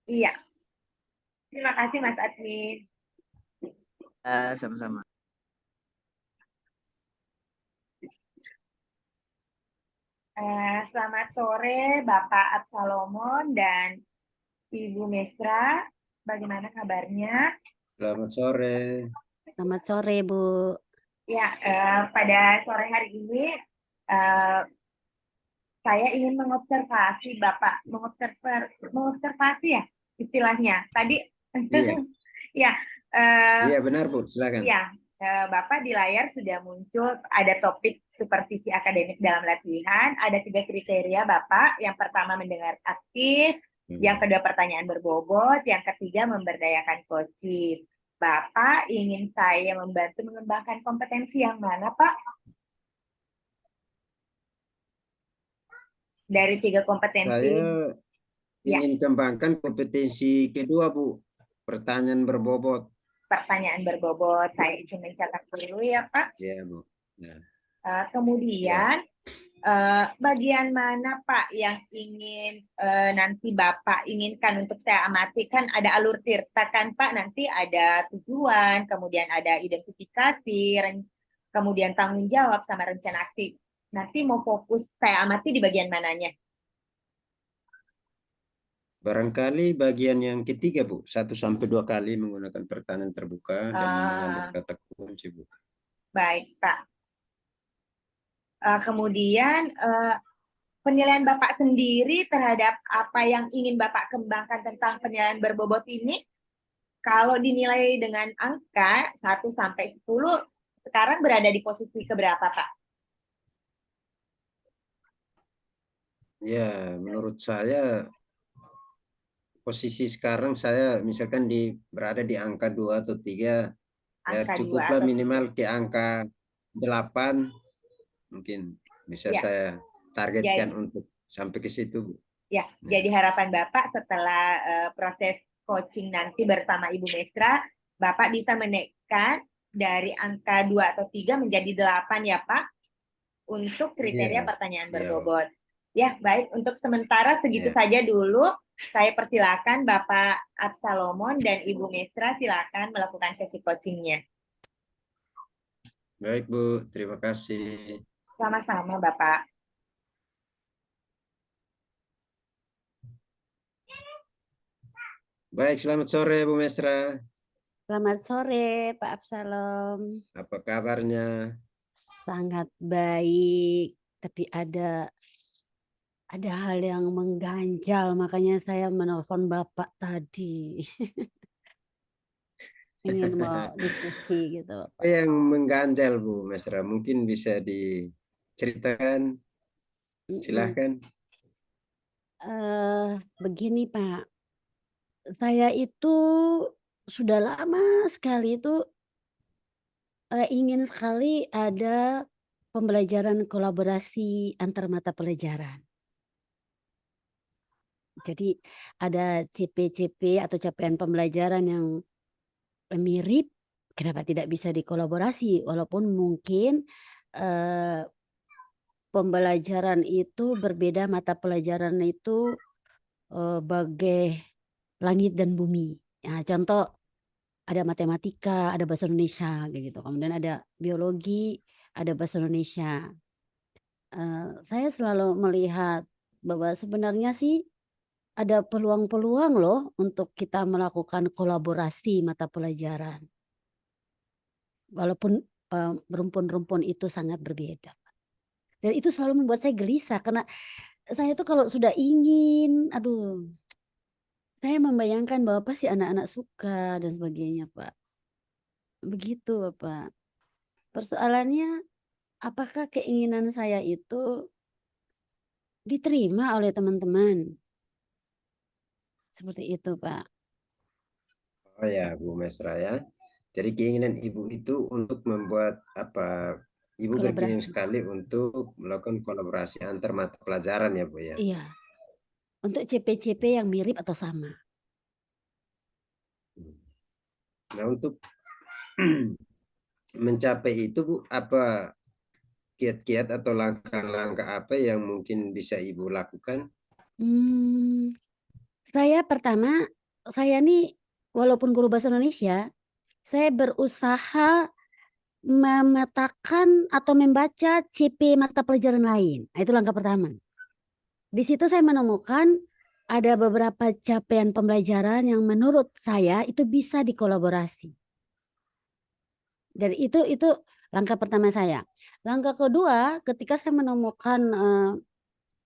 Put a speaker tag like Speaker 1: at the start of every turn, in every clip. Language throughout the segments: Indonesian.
Speaker 1: Iya, terima kasih Mas Admin.
Speaker 2: Sama-sama.
Speaker 1: Selamat sore Bapak Absalomon dan Ibu Mesra. Bagaimana kabarnya?
Speaker 2: Selamat sore.
Speaker 3: Selamat sore, Bu.
Speaker 1: Ya, pada sore hari ini eh, saya ingin mengobservasi Bapak, mengobservasi ya istilahnya. Tadi
Speaker 2: Iya,
Speaker 1: ya, eh,
Speaker 2: iya benar Bu, silakan.
Speaker 1: ya, Bapak di layar sudah muncul ada topik supervisi akademik dalam latihan. Ada 3 kriteria Bapak. Yang pertama mendengar aktif, yang kedua pertanyaan berbobot, yang ketiga memberdayakan coaching. Bapak ingin saya membantu mengembangkan kompetensi yang mana Pak? Dari 3 kompetensi.
Speaker 2: Saya
Speaker 1: Ya,
Speaker 2: ingin kembangkan kompetensi kedua Bu, pertanyaan berbobot.
Speaker 1: pertanyaan berbobot. Saya izin mencatat dulu ya Pak.
Speaker 2: Ya Bu. Nah,
Speaker 1: Kemudian bagian mana Pak yang ingin nanti Bapak inginkan untuk saya amati? Kan ada alur tirta kan Pak, nanti ada tujuan, kemudian ada identifikasi, kemudian tanggung jawab sama rencana aksi. Nanti mau fokus saya amati di bagian mananya?
Speaker 2: barangkali bagian yang ketiga Bu, 1 sampai 2 kali menggunakan pertanyaan terbuka dan mengambil kata kunci Bu.
Speaker 1: Baik Pak. Kemudian penilaian Bapak sendiri terhadap apa yang ingin Bapak kembangkan tentang penilaian berbobot ini, kalau dinilai dengan angka 1 sampai 10, sekarang berada di posisi keberapa, Pak?
Speaker 2: Ya, menurut saya posisi sekarang saya misalkan berada di angka 2 atau 3, ya
Speaker 1: Angka 2
Speaker 2: cukuplah
Speaker 1: atau 3?
Speaker 2: minimal ke angka 8, mungkin bisa
Speaker 1: Ya,
Speaker 2: saya targetkan
Speaker 1: jadi,
Speaker 2: untuk sampai ke situ Bu.
Speaker 1: ya,
Speaker 2: Nah,
Speaker 1: jadi harapan Bapak setelah proses coaching nanti bersama Ibu Mesra, Bapak bisa menaikkan dari angka 2 atau 3 menjadi 8 ya, Pak, untuk kriteria
Speaker 2: iya,
Speaker 1: pertanyaan
Speaker 2: iya,
Speaker 1: berbobot. Ya, baik. Untuk sementara segitu
Speaker 2: iya.
Speaker 1: saja dulu. Saya persilakan Bapak Absalomon dan Ibu Mesra silakan melakukan sesi coachingnya.
Speaker 2: Baik Bu, terima kasih.
Speaker 1: Sama-sama, Bapak.
Speaker 2: Baik, selamat sore Bu Mesra.
Speaker 3: Selamat sore, Pak Absalom.
Speaker 2: Apa kabarnya?
Speaker 3: Sangat baik, tapi ada hal yang mengganjal, makanya saya menelpon Bapak tadi. Ingin mau diskusi gitu,
Speaker 2: Apa
Speaker 3: Pak.
Speaker 2: yang mengganjal Bu Mesra? Mungkin bisa diceritakan, silahkan.
Speaker 3: Begini, Pak. Saya itu sudah lama sekali itu ingin sekali ada pembelajaran kolaborasi antar mata pelajaran. Jadi ada CP-CP atau capaian pembelajaran yang mirip, kenapa tidak bisa dikolaborasi? Walaupun mungkin eh, pembelajaran itu berbeda, mata pelajaran itu bagai langit dan bumi. Ya, contoh ada matematika, ada bahasa Indonesia, kayak gitu. Kemudian ada biologi, ada bahasa Indonesia. Saya selalu melihat bahwa sebenarnya sih ada peluang-peluang loh untuk kita melakukan kolaborasi mata pelajaran. Walaupun rumpun-rumpun itu sangat berbeda. Dan itu selalu membuat saya gelisah karena saya tuh kalau sudah ingin, aduh, saya membayangkan bahwa pasti anak-anak suka dan sebagainya, Pak. Begitu, Bapak. Persoalannya, apakah keinginan saya itu diterima oleh teman-teman? Seperti itu, Pak.
Speaker 2: Oh ya Bu Mesra ya. Jadi keinginan Ibu itu untuk membuat apa? Ibu berkeinginan
Speaker 3: Kolaborasi.
Speaker 2: sekali untuk melakukan kolaborasi antar mata pelajaran ya Bu ya.
Speaker 3: Iya. Untuk CP-CP yang mirip atau sama.
Speaker 2: Nah untuk mencapai itu Bu, apa kiat-kiat atau langkah-langkah apa yang mungkin bisa Ibu lakukan?
Speaker 3: Hmm, saya pertama saya nih walaupun guru bahasa Indonesia, saya berusaha memetakan atau membaca CP mata pelajaran lain. Nah, itu langkah pertama. Di situ saya menemukan ada beberapa capaian pembelajaran yang menurut saya itu bisa dikolaborasi. Dan itu langkah pertama saya. Langkah kedua, ketika saya menemukan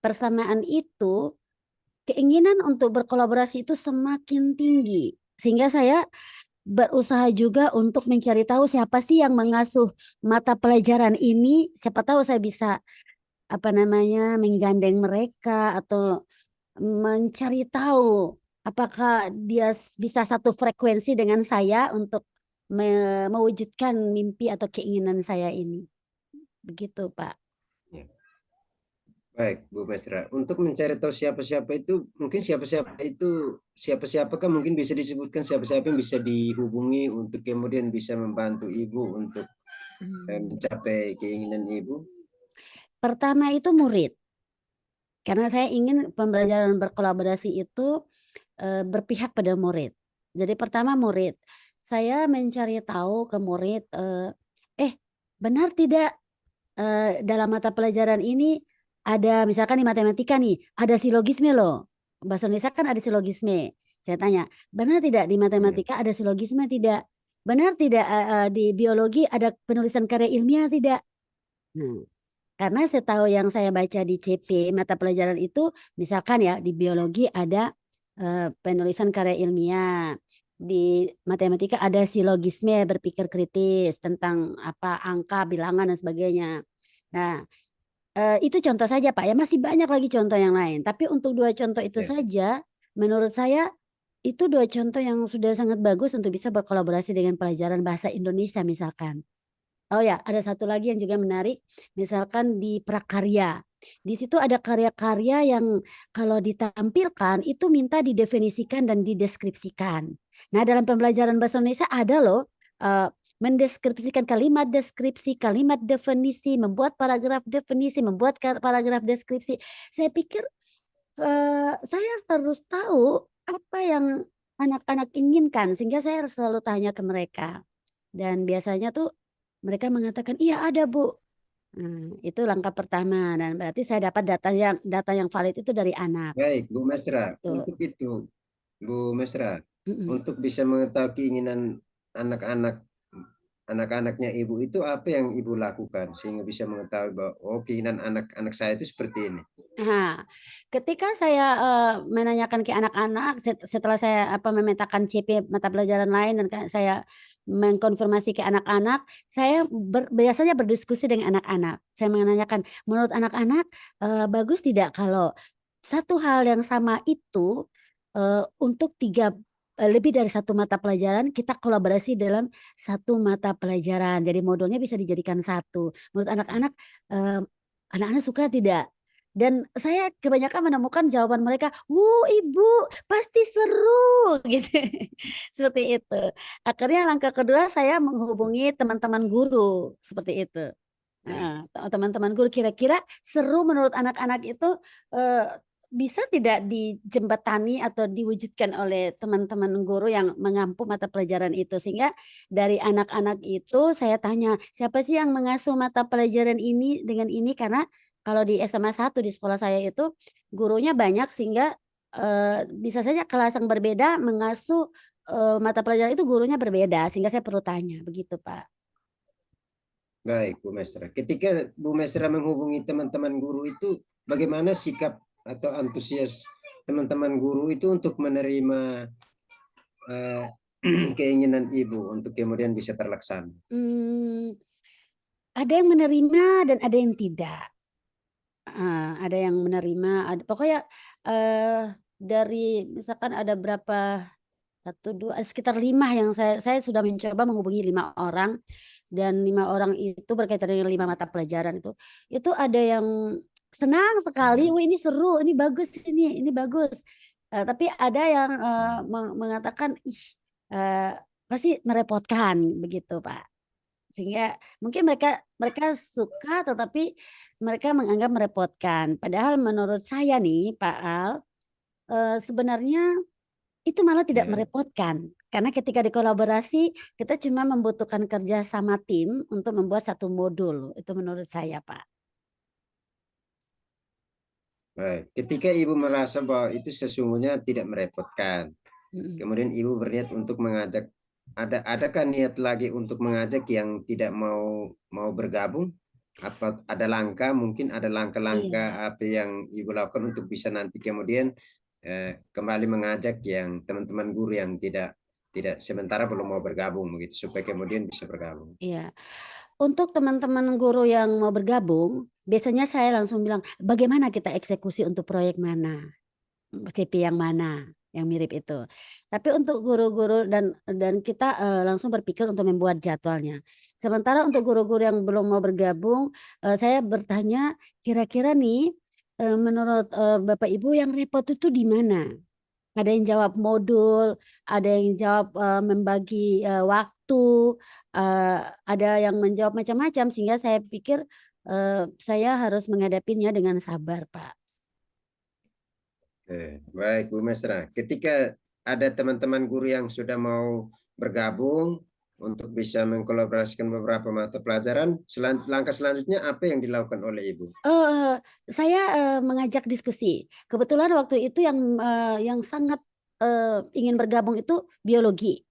Speaker 3: persamaan itu, keinginan untuk berkolaborasi itu semakin tinggi. Sehingga saya berusaha juga untuk mencari tahu siapa sih yang mengasuh mata pelajaran ini. Siapa tahu saya bisa menggandeng mereka atau mencari tahu apakah dia bisa satu frekuensi dengan saya untuk mewujudkan mimpi atau keinginan saya ini. Begitu, Pak.
Speaker 2: Ya. Baik, Bu Mesra. Untuk mencari tahu siapa-siapa itu, mungkin siapa-siapakah mungkin bisa disebutkan siapa-siapa yang bisa dihubungi untuk kemudian bisa membantu Ibu untuk mencapai keinginan Ibu?
Speaker 3: Pertama itu murid. Karena saya ingin pembelajaran berkolaborasi itu berpihak pada murid. Jadi pertama murid. Saya mencari tahu ke murid, benar tidak dalam mata pelajaran ini ada misalkan di matematika nih, ada silogisme loh. Bahasa Indonesia kan ada silogisme. Saya tanya, benar tidak di matematika ada silogisme tidak? Benar tidak di biologi ada penulisan karya ilmiah tidak? Nah, karena setahu yang saya baca di CP mata pelajaran itu, misalkan ya di biologi ada penulisan karya ilmiah, di matematika ada silogisme berpikir kritis tentang angka, bilangan dan sebagainya. Nah, itu contoh saja Pak ya, masih banyak lagi contoh yang lain. Tapi untuk 2 contoh itu saja, menurut saya itu 2 contoh yang sudah sangat bagus untuk bisa berkolaborasi dengan pelajaran bahasa Indonesia misalkan. Oh ya, ada satu lagi yang juga menarik, misalkan di prakarya. Di situ ada karya-karya yang kalau ditampilkan itu minta didefinisikan dan dideskripsikan. Nah, dalam pembelajaran bahasa Indonesia ada loh mendeskripsikan kalimat deskripsi, kalimat definisi, membuat paragraf definisi, membuat paragraf deskripsi. Saya pikir saya harus tahu apa yang anak-anak inginkan sehingga saya harus selalu tanya ke mereka. Dan biasanya tuh mereka mengatakan, "Iya ada, Bu." Itu langkah pertama dan berarti saya dapat data yang valid itu dari anak.
Speaker 2: Baik, Bu Mesra.
Speaker 3: Tuh.
Speaker 2: Untuk itu, Bu Mesra,
Speaker 3: Mm-mm.
Speaker 2: untuk bisa mengetahui keinginan anak-anaknya Ibu itu apa yang Ibu lakukan sehingga bisa mengetahui bahwa keinginan anak-anak saya itu seperti ini.
Speaker 3: Nah, ketika saya menanyakan ke anak-anak setelah saya memetakan CP mata pelajaran lain dan saya mengkonfirmasi ke anak-anak, saya biasanya berdiskusi dengan anak-anak. Saya menanyakan, menurut anak-anak bagus tidak kalau satu hal yang sama itu untuk lebih dari satu mata pelajaran kita kolaborasi dalam satu mata pelajaran. Jadi modulnya bisa dijadikan satu. Menurut anak-anak anak-anak suka tidak? Dan saya kebanyakan menemukan jawaban mereka, Ibu, pasti seru," gitu. Seperti itu. Akhirnya langkah kedua saya menghubungi teman-teman guru, seperti itu. Teman-teman guru kira-kira seru menurut anak-anak itu bisa tidak dijembatani atau diwujudkan oleh teman-teman guru yang mengampu mata pelajaran itu. Sehingga dari anak-anak itu saya tanya, siapa sih yang mengasuh mata pelajaran ini dengan ini? Karena kalau di SMA 1 di sekolah saya itu gurunya banyak sehingga bisa saja kelas yang berbeda mengasuh mata pelajaran itu gurunya berbeda sehingga saya perlu tanya, begitu Pak.
Speaker 2: Baik, Bu Mesra. Ketika Bu Mesra menghubungi teman-teman guru itu, bagaimana sikap atau antusias teman-teman guru itu untuk menerima keinginan Ibu untuk kemudian bisa terlaksana?
Speaker 3: Ada yang menerima dan ada yang tidak. Ada yang menerima, pokoknya dari misalkan ada berapa 1, 2, sekitar 5 yang saya sudah mencoba menghubungi 5 orang dan 5 orang itu berkaitan dengan 5 mata pelajaran itu. Itu ada yang senang sekali, "Wih ini seru, ini bagus ini bagus." Tapi ada yang mengatakan, "Ih, pasti merepotkan," begitu Pak. Sehingga mungkin mereka suka tetapi mereka menganggap merepotkan. Padahal menurut saya nih Pak Al, sebenarnya itu malah tidak
Speaker 2: Ya.
Speaker 3: merepotkan. Karena ketika dikolaborasi, kita cuma membutuhkan kerja sama tim untuk membuat satu modul. Itu menurut saya, Pak.
Speaker 2: Baik. Ketika Ibu merasa bahwa itu sesungguhnya tidak merepotkan,
Speaker 3: Mm-mm.
Speaker 2: kemudian Ibu berniat untuk mengajak, adakah niat lagi untuk mengajak yang tidak mau bergabung? Apa ada langkah, mungkin ada
Speaker 3: Iya.
Speaker 2: langkah-langkah apa yang Ibu lakukan untuk bisa nanti kemudian kembali mengajak yang teman-teman guru yang tidak sementara belum mau bergabung begitu, supaya kemudian bisa bergabung.
Speaker 3: Iya. Untuk teman-teman guru yang mau bergabung, biasanya saya langsung bilang, bagaimana kita eksekusi untuk proyek mana? CP yang mana yang mirip itu. Tapi untuk guru-guru dan kita langsung berpikir untuk membuat jadwalnya. Sementara untuk guru-guru yang belum mau bergabung, saya bertanya kira-kira nih menurut Bapak Ibu yang repot itu di mana? Ada yang jawab modul, ada yang jawab membagi waktu, ada yang menjawab macam-macam sehingga saya pikir saya harus menghadapinya dengan sabar, Pak.
Speaker 2: Baik, Bu Mesra. Ketika ada teman-teman guru yang sudah mau bergabung untuk bisa mengkolaborasikan beberapa mata pelajaran, langkah selanjutnya apa yang dilakukan oleh Ibu?
Speaker 3: Saya mengajak diskusi. Kebetulan waktu itu yang sangat ingin bergabung itu biologi,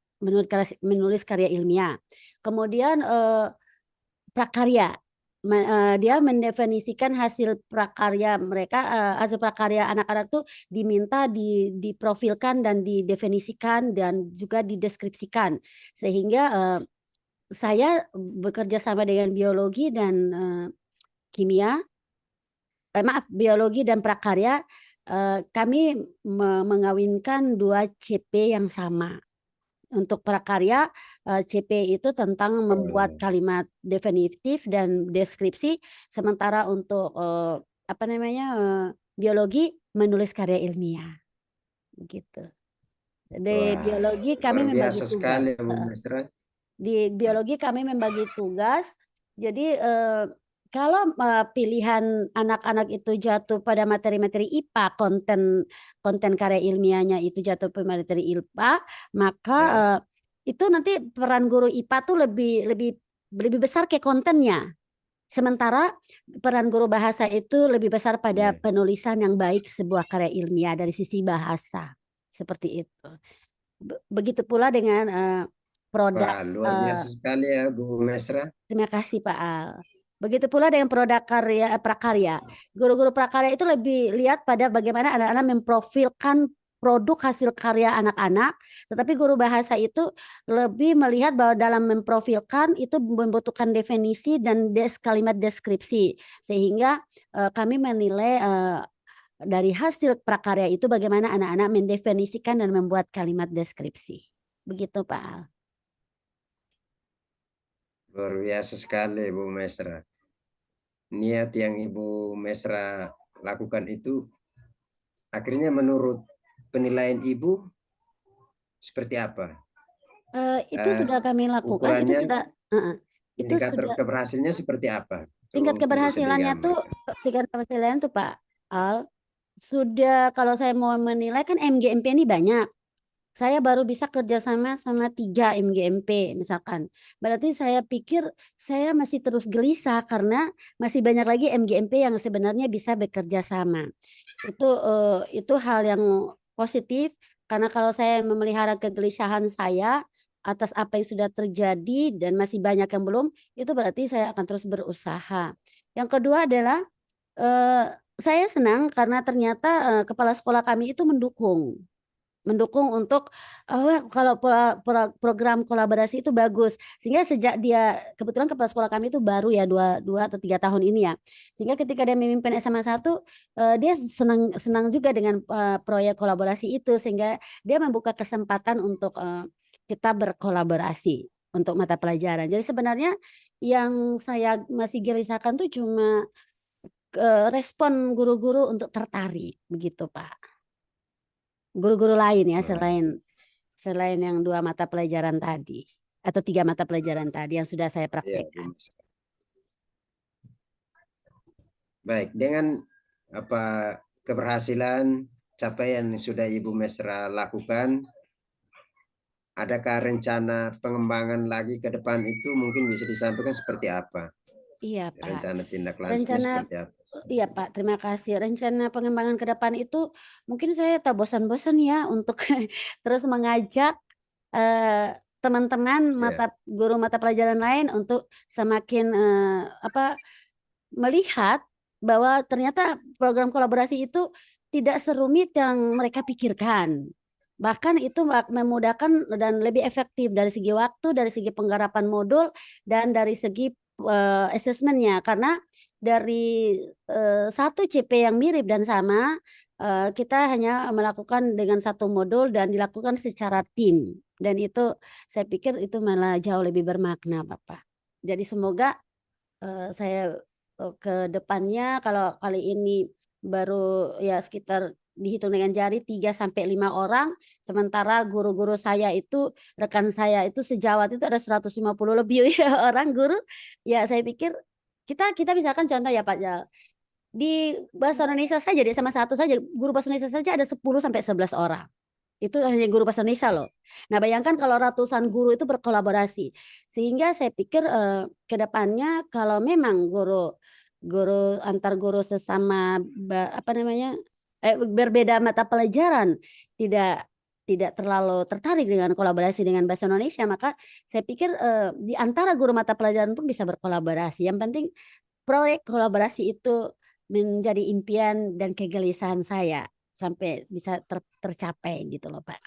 Speaker 3: menulis karya ilmiah. Kemudian prakarya. Dia mendefinisikan hasil prakarya mereka, hasil prakarya anak-anak tuh diminta diprofilkan dan didefinisikan dan juga dideskripsikan. Sehingga saya bekerja sama dengan biologi dan kimia, biologi dan prakarya, kami mengawinkan 2 CP yang sama. Untuk prakarya, CP itu tentang membuat kalimat definitif dan deskripsi, sementara untuk biologi menulis karya ilmiah, begitu. Di
Speaker 2: Wah,
Speaker 3: biologi
Speaker 2: luar
Speaker 3: kami membagi
Speaker 2: biasa
Speaker 3: tugas.
Speaker 2: sekali, Bu Mesra.
Speaker 3: Di biologi kami membagi tugas. Jadi kalau pilihan anak-anak itu jatuh pada materi-materi IPA, konten karya ilmiahnya itu jatuh pada materi IPA, maka
Speaker 2: Ya.
Speaker 3: itu nanti peran guru IPA tuh lebih besar ke kontennya. Sementara peran guru bahasa itu lebih besar pada
Speaker 2: Ya.
Speaker 3: penulisan yang baik sebuah karya ilmiah dari sisi bahasa. Seperti itu. Begitu pula dengan produk.
Speaker 2: Wah, luar biasa sekali ya, Bu Mesra.
Speaker 3: Terima kasih Pak Al. Begitu pula dengan produk prakarya. Guru-guru prakarya itu lebih lihat pada bagaimana anak-anak memprofilkan produk hasil karya anak-anak, tetapi guru bahasa itu lebih melihat bahwa dalam memprofilkan itu membutuhkan definisi dan kalimat deskripsi, sehingga kami menilai dari hasil prakarya itu bagaimana anak-anak mendefinisikan dan membuat kalimat deskripsi. Begitu Pak Al.
Speaker 2: Luar biasa sekali, Bu Mesra. Niat yang Ibu Mesra lakukan itu akhirnya menurut penilaian Ibu seperti apa?
Speaker 3: Itu sudah kami lakukan, itu
Speaker 2: Ukurannya,
Speaker 3: sudah itu
Speaker 2: indikator
Speaker 3: sudah
Speaker 2: keberhasilannya seperti apa?
Speaker 3: tingkat
Speaker 2: Tuh, bisa
Speaker 3: keberhasilannya tuh Pak Al, sudah kalau saya mau menilai kan MGMP ini banyak. Saya baru bisa kerjasama sama 3 MGMP misalkan. Berarti saya pikir saya masih terus gelisah karena masih banyak lagi MGMP yang sebenarnya bisa bekerja sama. Itu hal yang positif karena kalau saya memelihara kegelisahan saya atas apa yang sudah terjadi dan masih banyak yang belum, itu berarti saya akan terus berusaha. Yang kedua adalah saya senang karena ternyata kepala sekolah kami itu mendukung untuk kalau program kolaborasi itu bagus. Sehingga sejak dia kebetulan kepala sekolah kami itu baru ya 2 atau 3 tahun ini ya. Sehingga ketika dia memimpin SMA 1 dia senang juga dengan proyek kolaborasi itu sehingga dia membuka kesempatan untuk kita berkolaborasi untuk mata pelajaran. Jadi sebenarnya yang saya masih gelisahkan tuh cuma respon guru-guru untuk tertarik begitu, Pak. Guru-guru lain ya selain yang 2 mata pelajaran tadi atau 3 mata pelajaran tadi yang sudah saya praktekkan.
Speaker 2: Baik, dengan keberhasilan, capaian yang sudah Ibu Mesra lakukan, adakah rencana pengembangan lagi ke depan itu mungkin bisa disampaikan seperti apa?
Speaker 3: Iya, Pak.
Speaker 2: Rencana tindak lanjutnya
Speaker 3: Rencana
Speaker 2: seperti apa?
Speaker 3: Iya, Pak, terima kasih. Rencana pengembangan ke depan itu mungkin saya tak bosan-bosan ya untuk terus mengajak teman-teman
Speaker 2: Ya,
Speaker 3: guru mata pelajaran lain untuk semakin melihat bahwa ternyata program kolaborasi itu tidak serumit yang mereka pikirkan. Bahkan itu memudahkan dan lebih efektif dari segi waktu, dari segi penggarapan modul, dan dari segi asesmennya. Karena dari satu CP yang mirip dan sama, kita hanya melakukan dengan satu modul dan dilakukan secara tim. Dan itu saya pikir itu malah jauh lebih bermakna, Bapak. Jadi semoga saya ke depannya kalau kali ini baru ya sekitar dihitung dengan jari 3 sampai 5 orang, sementara guru-guru saya itu, rekan saya itu sejawat itu ada 150 lebih ya orang guru. Ya saya pikir kita kita misalkan contoh ya Pak Jal, di bahasa Indonesia saja di SMA 1 saja, guru bahasa Indonesia saja ada 10 sampai 11 orang. Itu hanya guru bahasa Indonesia loh. Nah, bayangkan kalau ratusan guru itu berkolaborasi. Sehingga saya pikir ke depannya kalau memang guru antar guru sesama berbeda mata pelajaran tidak tidak terlalu tertarik dengan kolaborasi dengan bahasa Indonesia, maka saya pikir di antara guru mata pelajaran pun bisa berkolaborasi. Yang penting proyek kolaborasi itu menjadi impian dan kegelisahan saya sampai bisa tercapai gitu loh Pak.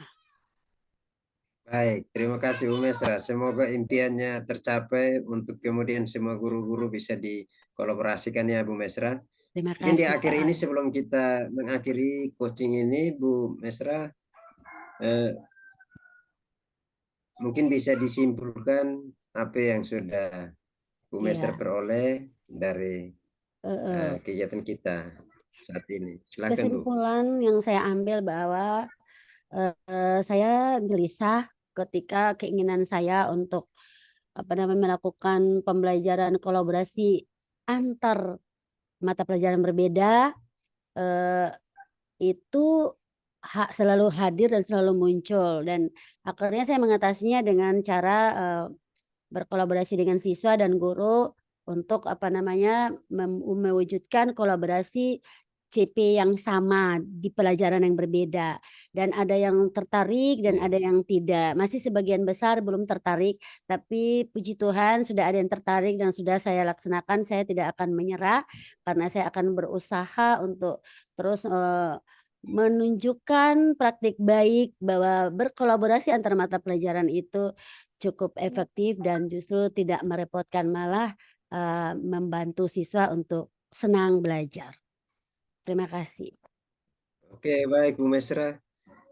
Speaker 2: baik. Terima kasih Bu Mesra. Semoga impiannya tercapai untuk kemudian semua guru-guru bisa dikolaborasikan ya Bu Mesra.
Speaker 3: Terima
Speaker 2: Mungkin di
Speaker 3: kasih
Speaker 2: akhir ini
Speaker 3: Pak.
Speaker 2: sebelum kita mengakhiri coaching ini, Bu Mesra, eh, mungkin bisa disimpulkan apa yang sudah Bu Mesra
Speaker 3: Iya,
Speaker 2: peroleh dari
Speaker 3: eh,
Speaker 2: kegiatan kita saat ini. Silakan Bu.
Speaker 3: kesimpulan yang saya ambil bahwa saya gelisah ketika keinginan saya untuk melakukan pembelajaran kolaborasi antar mata pelajaran berbeda eh, itu selalu hadir dan selalu muncul, dan akhirnya saya mengatasinya dengan cara berkolaborasi dengan siswa dan guru untuk mewujudkan kolaborasi CP yang sama di pelajaran yang berbeda, dan ada yang tertarik dan
Speaker 2: Ya.
Speaker 3: ada yang tidak. Masih sebagian besar belum tertarik, tapi puji Tuhan sudah ada yang tertarik dan sudah saya laksanakan. Saya tidak akan menyerah karena saya akan berusaha untuk terus menunjukkan praktik baik bahwa berkolaborasi antar mata pelajaran itu cukup efektif dan justru tidak merepotkan, malah membantu siswa untuk senang belajar. Terima kasih.
Speaker 2: Oke, baik Bu Mesra.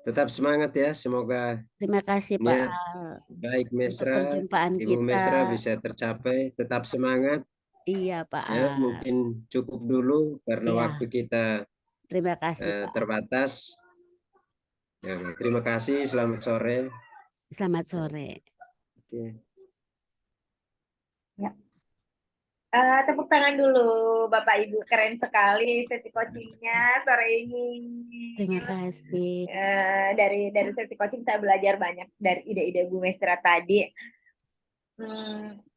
Speaker 2: Tetap semangat ya. Semoga
Speaker 3: Terima kasih Pak
Speaker 2: niat
Speaker 3: Al
Speaker 2: baik
Speaker 3: untuk
Speaker 2: Mesra,
Speaker 3: perjumpaan
Speaker 2: Ibu
Speaker 3: kita.
Speaker 2: Mesra bisa tercapai. Tetap semangat.
Speaker 3: Iya Pak
Speaker 2: Ya,
Speaker 3: Al.
Speaker 2: mungkin cukup dulu karena waktu
Speaker 3: Iya,
Speaker 2: kita
Speaker 3: terima kasih Pak Al.
Speaker 2: terbatas. Ya, terima kasih. Selamat sore.
Speaker 3: Selamat sore.
Speaker 2: Oke.
Speaker 1: Ya. Tepuk tangan dulu, Bapak Ibu. Keren sekali sesi coachingnya sore ini.
Speaker 3: Terima kasih.
Speaker 1: Dari sesi coaching saya belajar banyak dari ide-ide Bu Mestra tadi.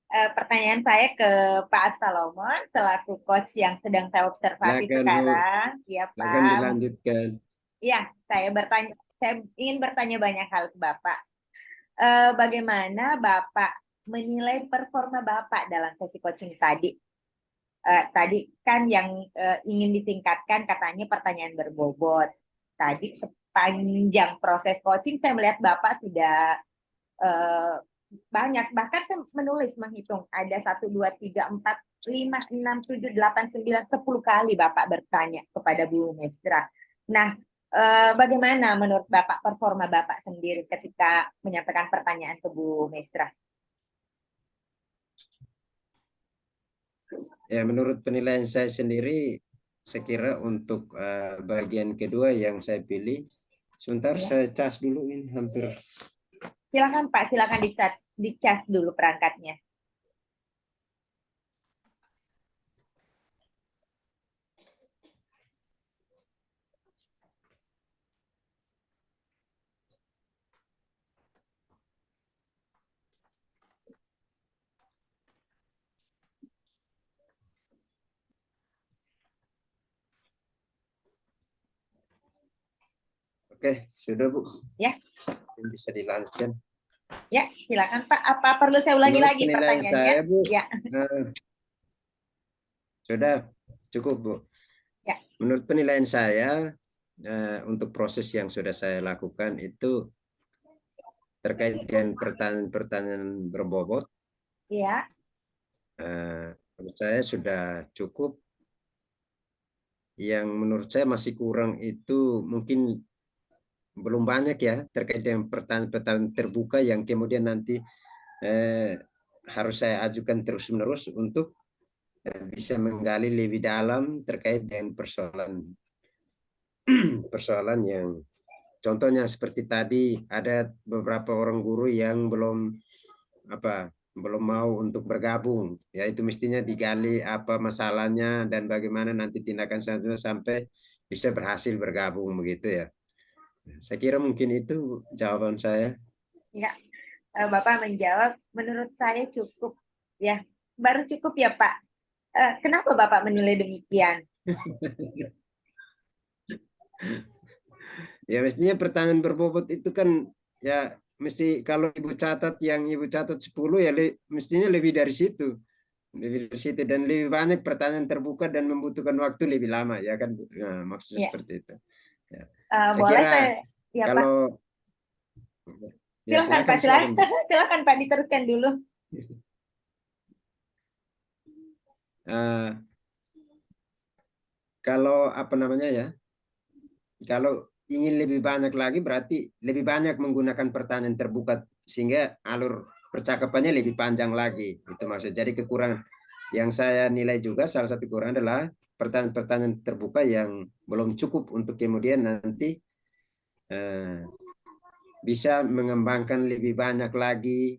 Speaker 1: Pertanyaan saya ke Pak Salomon selaku coach yang sedang saya observasi
Speaker 2: Silakan Bu.
Speaker 1: sekarang. Ya
Speaker 2: Silakan
Speaker 1: Pak.
Speaker 2: dilanjutkan.
Speaker 1: Iya, saya ingin bertanya banyak hal ke Bapak. Bagaimana Bapak menilai performa Bapak dalam sesi coaching tadi? Tadi kan yang ingin ditingkatkan katanya pertanyaan berbobot. Tadi sepanjang proses coaching saya melihat Bapak sudah banyak, bahkan saya menulis menghitung ada 1, 2, 3, 4, 5, 6, 7, 8, 9, 10 kali Bapak bertanya kepada Bu Mestra. Nah, bagaimana menurut Bapak performa Bapak sendiri ketika menyampaikan pertanyaan ke Bu Mestra?
Speaker 2: Ya, menurut penilaian saya sendiri, saya kira untuk bagian kedua yang saya pilih, sebentar
Speaker 1: Ya.
Speaker 2: saya cas dulu ini hampir.
Speaker 1: Silakan Pak, silakan dicas dulu perangkatnya.
Speaker 2: Oke, sudah Bu.
Speaker 1: Ya.
Speaker 2: Bisa dilanjutkan.
Speaker 1: Ya, silakan Pak. Apa perlu saya ulangi
Speaker 2: Menurut
Speaker 1: lagi
Speaker 2: penilaian
Speaker 1: pertanyaannya?
Speaker 2: saya, Bu,
Speaker 1: Ya.
Speaker 2: Sudah cukup, Bu.
Speaker 1: Ya.
Speaker 2: Menurut penilaian saya, untuk proses yang sudah saya lakukan itu terkait dengan pertanyaan-pertanyaan berbobot,
Speaker 1: Ya.
Speaker 2: menurut saya sudah cukup. Yang menurut saya masih kurang itu mungkin belum banyak ya terkait dengan pertanyaan-pertanyaan terbuka yang kemudian nanti harus saya ajukan terus-menerus untuk bisa menggali lebih dalam terkait dengan persoalan yang contohnya seperti tadi ada beberapa orang guru yang belum mau untuk bergabung, ya itu mestinya digali apa masalahnya dan bagaimana nanti tindakan selanjutnya sampai bisa berhasil bergabung begitu ya. Saya kira mungkin itu jawaban saya.
Speaker 1: Ya. Bapak menjawab, menurut saya cukup. Ya, baru cukup ya Pak. Kenapa Bapak menilai demikian?
Speaker 2: Ya mestinya pertanyaan berbobot itu kan ya mesti kalau ibu catat yang ibu catat 10 ya mestinya lebih dari situ. Lebih dari situ dan lebih banyak pertanyaan terbuka dan membutuhkan waktu lebih lama ya kan. Nah, maksudnya
Speaker 1: Ya.
Speaker 2: seperti itu. Ya. Saya
Speaker 1: Boleh
Speaker 2: kira
Speaker 1: saya ya Pak.
Speaker 2: kalau ya
Speaker 1: Silakan Pak,
Speaker 2: silakan, Bu.
Speaker 1: silakan Pak diteruskan dulu.
Speaker 2: Kalau apa namanya ya? Kalau ingin lebih banyak lagi berarti lebih banyak menggunakan pertanyaan terbuka sehingga alur percakapannya lebih panjang lagi. Itu maksud. Jadi kekurangan yang saya nilai juga salah satu kekurangan adalah pertanyaan-pertanyaan terbuka yang belum cukup untuk kemudian nanti bisa mengembangkan lebih banyak lagi,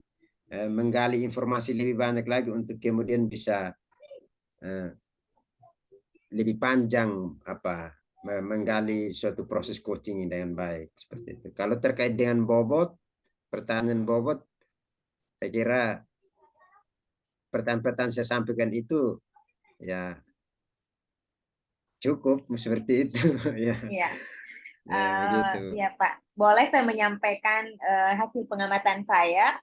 Speaker 2: menggali informasi lebih banyak lagi untuk kemudian bisa lebih panjang menggali suatu proses coaching ini dengan baik seperti itu. Kalau terkait dengan pertanyaan bobot, saya kira pertanyaan-pertanyaan saya sampaikan itu ya cukup seperti itu ya.
Speaker 1: Iya.
Speaker 2: Ya begitu.
Speaker 1: Ya Pak, boleh saya menyampaikan hasil pengamatan saya?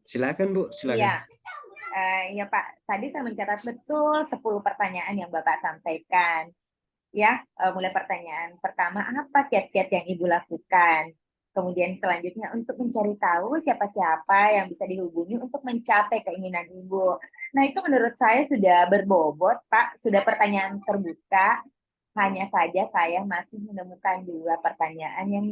Speaker 2: Silakan Bu, silakan.
Speaker 1: Iya. Ya Pak, tadi saya mencatat betul 10 pertanyaan yang Bapak sampaikan. Ya, mulai pertanyaan pertama, apa kiat-kiat yang Ibu lakukan? Kemudian selanjutnya untuk mencari tahu siapa-siapa yang bisa dihubungi untuk mencapai keinginan Ibu. Nah, itu menurut saya sudah berbobot, Pak. Sudah pertanyaan terbuka. Hanya saja saya masih menemukan 2 pertanyaan yang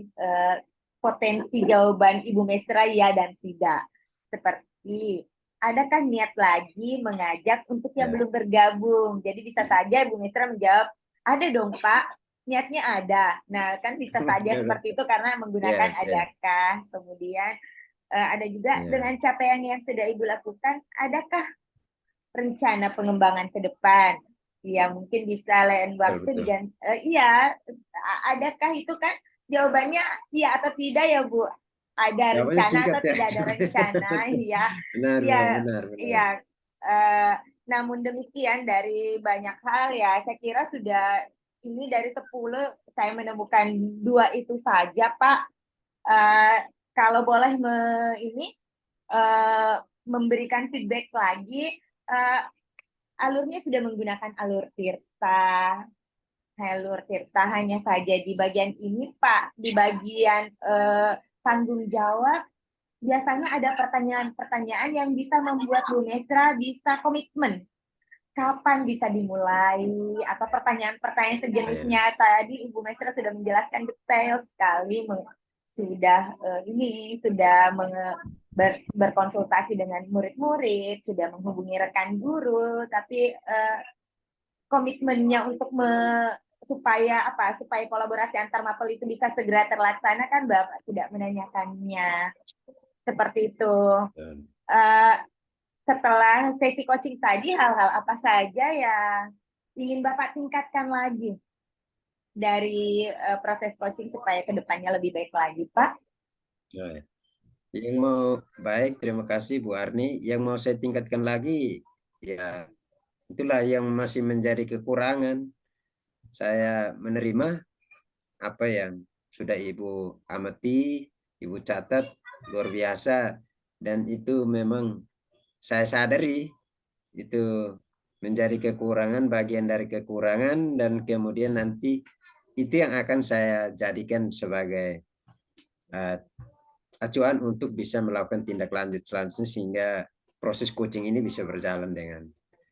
Speaker 1: potensi jawaban Ibu Mesra ya dan tidak. Seperti, adakah niat lagi mengajak untuk yang belum bergabung? Jadi bisa saja Ibu Mesra menjawab, ada dong Pak, niatnya ada. Nah kan bisa saja seperti itu karena menggunakan adakah. Kemudian ada juga dengan capaian yang sudah Ibu lakukan, adakah rencana pengembangan ke depan? Ya mungkin bisa lain waktu iya, adakah itu kan jawabannya iya atau tidak ya Bu? Ada rencana atau tidak ada rencana? Iya,
Speaker 2: benar.
Speaker 1: Iya. Namun demikian dari banyak hal ya, saya kira sudah ini dari 10 saya menemukan 2 itu saja Pak. Kalau boleh memberikan feedback lagi, alurnya sudah menggunakan alur Tirta. Alur Tirta hanya saja di bagian ini Pak, di bagian tanggung jawab, biasanya ada pertanyaan-pertanyaan yang bisa membuat Bu Mesra bisa komitmen. Kapan bisa dimulai? Atau pertanyaan-pertanyaan sejenisnya. Tadi Ibu Mesra sudah menjelaskan detail sekali, sudah berkonsultasi dengan murid-murid, sudah menghubungi rekan guru, tapi komitmennya untuk supaya kolaborasi antar mapel itu bisa segera terlaksana kan Bapak tidak menanyakannya seperti itu. Setelah sesi coaching tadi, hal-hal apa saja yang ingin Bapak tingkatkan lagi dari proses coaching supaya kedepannya lebih baik lagi, Pak?
Speaker 2: Yang mau baik, terima kasih Bu Arni. Yang mau saya tingkatkan lagi, ya itulah yang masih menjadi kekurangan. Saya menerima apa yang sudah Ibu amati, Ibu catat luar biasa, dan itu memang saya sadari itu menjadi kekurangan, bagian dari kekurangan, dan kemudian nanti itu yang akan saya jadikan sebagai acuan untuk bisa melakukan tindak lanjut selanjutnya sehingga proses coaching ini bisa berjalan dengan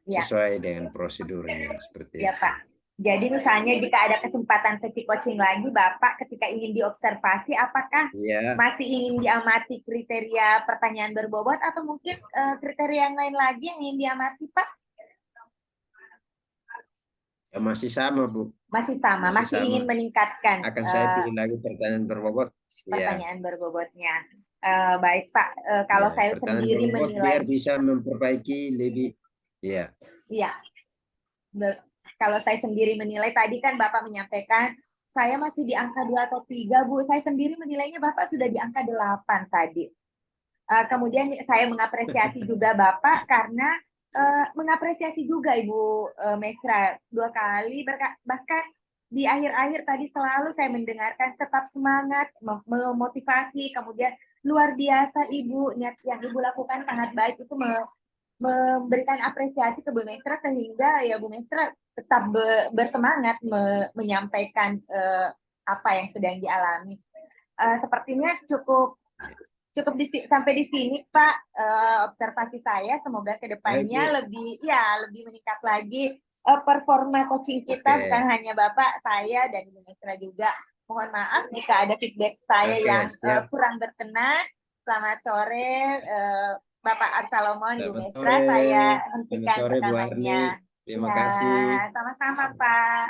Speaker 1: Ya.
Speaker 2: sesuai dengan prosedurnya seperti
Speaker 1: Ya
Speaker 2: itu.
Speaker 1: Pak. Jadi misalnya jika ada kesempatan sesi coaching lagi, Bapak ketika ingin diobservasi, apakah
Speaker 2: Iya,
Speaker 1: masih ingin diamati kriteria pertanyaan berbobot atau mungkin kriteria yang lain lagi yang ingin diamati, Pak?
Speaker 2: ya masih sama Bu,
Speaker 1: Masih sama,
Speaker 2: masih
Speaker 1: masih
Speaker 2: sama.
Speaker 1: ingin meningkatkan
Speaker 2: Akan saya pilih lagi pertanyaan berbobot. Iya,
Speaker 1: pertanyaan berbobotnya. Baik Pak, kalau
Speaker 2: ya,
Speaker 1: saya
Speaker 2: pertanyaan
Speaker 1: sendiri
Speaker 2: berbobot biar
Speaker 1: menilai,
Speaker 2: bisa memperbaiki lebih. Iya,
Speaker 1: iya, kalau saya sendiri menilai tadi kan Bapak menyampaikan saya masih di angka 2 atau 3, Bu. Saya sendiri menilainya Bapak sudah di angka 8 tadi. Kemudian saya mengapresiasi juga Bapak karena mengapresiasi juga Ibu Mesra 2 kali, bahkan di akhir-akhir tadi selalu saya mendengarkan tetap semangat, memotivasi, kemudian luar biasa Ibu, niat yang Ibu lakukan sangat baik, itu memberikan apresiasi ke Bu Mesra sehingga ya Bu Mesra tetap bersemangat menyampaikan apa yang sedang dialami. Sepertinya cukup sampai di sini Pak, observasi saya. Semoga kedepannya lebih meningkat lagi performa coaching kita, bukan hanya Bapak, saya dan Ibu Mesra juga. Mohon maaf jika ada feedback saya yang
Speaker 2: siap.
Speaker 1: kurang berkenan. Selamat sore Bapak Absalomon, Ibu
Speaker 2: Selamat
Speaker 1: Mesra.
Speaker 2: sore.
Speaker 1: Saya
Speaker 2: Selamat
Speaker 1: hentikan
Speaker 2: sore Bu Arni.
Speaker 1: rekamannya.
Speaker 2: Terima
Speaker 1: Ya,
Speaker 2: kasih.
Speaker 1: sama-sama Pak.